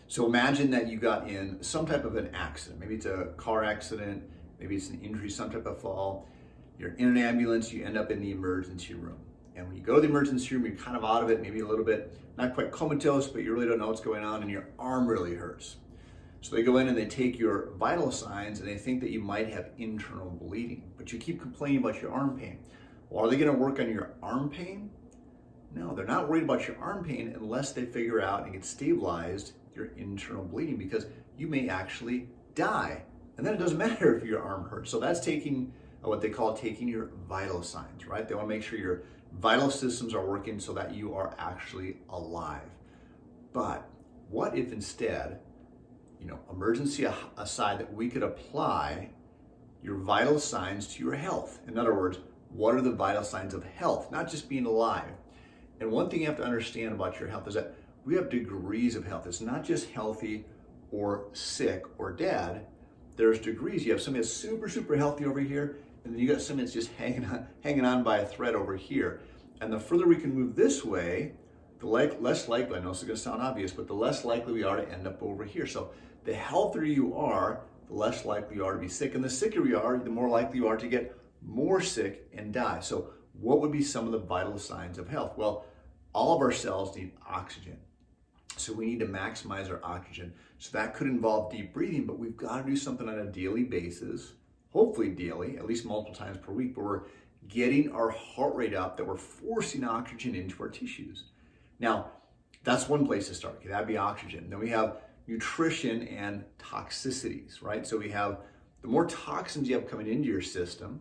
So imagine that you got in some type of an accident. Maybe it's a car accident, maybe it's an injury, some type of fall. You're in an ambulance, you end up in the emergency room. And when you go to the emergency room, you're kind of out of it, maybe a little bit, not quite comatose, but you really don't know what's going on and your arm really hurts. So they go in and they take your vital signs and they think that you might have internal bleeding, but you keep complaining about your arm pain. Well, are they going to work on your arm pain? No, they're not worried about your arm pain unless they figure out and get stabilized your internal bleeding, because you may actually die. And then it doesn't matter if your arm hurts. So that's taking what they call taking your vital signs, right? They want to make sure your vital systems are working so that you are actually alive. But what if instead, emergency aside, that we could apply your vital signs to your health? In other words, what are the vital signs of health? Not just being alive. And one thing you have to understand about your health is that we have degrees of health. It's not just healthy or sick or dead. There's degrees. You have somebody that's super, super healthy over here, and then you got somebody that's just hanging on by a thread over here. And the further we can move this way, the less likely, I know this is going to sound obvious, but the less likely we are to end up over here. So the healthier you are, the less likely you are to be sick. And the sicker you are, the more likely you are to get more sick and die. So what would be some of the vital signs of health? Well, all of our cells need oxygen. So we need to maximize our oxygen. So that could involve deep breathing, but we've got to do something on a daily basis, hopefully daily, at least multiple times per week, where we're getting our heart rate up, that we're forcing oxygen into our tissues. Now, that's one place to start. Okay, that'd be oxygen. Then we have nutrition and toxicities, right? So we have the more toxins you have coming into your system,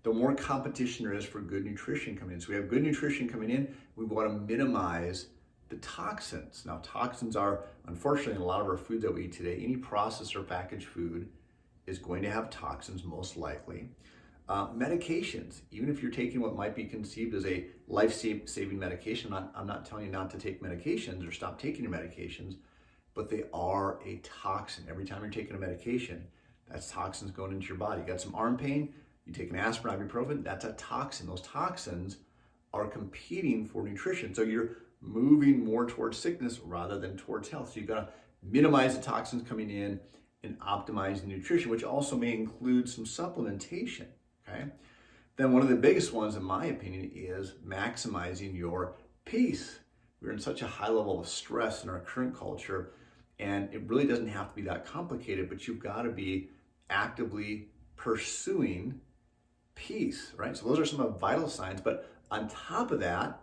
the more competition there is for good nutrition coming in. So we have good nutrition coming in, we want to minimize the toxins. Now, toxins are, unfortunately, in a lot of our food that we eat today, any processed or packaged food is going to have toxins, most likely. Medications, even if you're taking what might be conceived as a life-saving medication, I'm not telling you not to take medications or stop taking your medications, but they are a toxin. Every time you're taking a medication, that's toxins going into your body. You got some arm pain, you take an aspirin, ibuprofen, that's a toxin. Those toxins are competing for nutrition. So you're moving more towards sickness rather than towards health. So you've got to minimize the toxins coming in and optimize the nutrition, which also may include some supplementation, okay? Then one of the biggest ones, in my opinion, is maximizing your peace. We're in such a high level of stress in our current culture, and it really doesn't have to be that complicated, but you've got to be actively pursuing peace, right? So those are some of the vital signs, but on top of that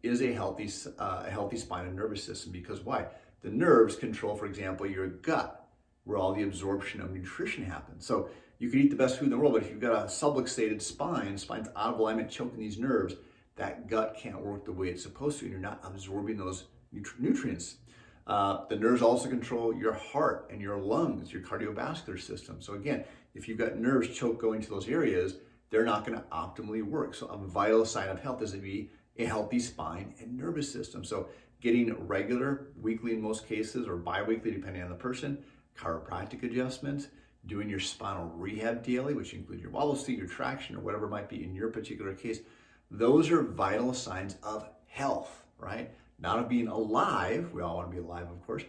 is a healthy spine and nervous system. Because why? The nerves control, for example, your gut, where all the absorption of nutrition happens. So you can eat the best food in the world, but if you've got a subluxated spine's out of alignment, choking these nerves, that gut can't work the way it's supposed to, and you're not absorbing those nutrients. The nerves also control your heart and your lungs, your cardiovascular system. So again, if you've got nerves choke going to those areas, they're not going to optimally work. So a vital sign of health is to be a healthy spine and nervous system. So getting regular, weekly in most cases, or bi-weekly depending on the person, chiropractic adjustments, doing your spinal rehab daily, which include your wobble seat, your traction, or whatever it might be in your particular case. Those are vital signs of health, right? Not of being alive. We all want to be alive, of course,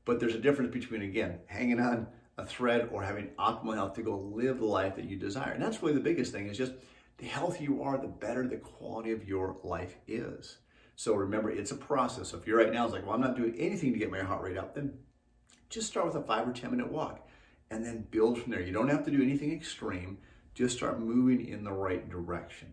but there's a difference between, again, hanging on a thread or having optimal health to go live the life that you desire. And that's really the biggest thing, is just the healthier you are, the better the quality of your life is. So remember, it's a process. So if you're right now, it's like, well, I'm not doing anything to get my heart rate up, then just start with a 5 or 10 minute walk and then build from there. You don't have to do anything extreme. Just start moving in the right direction.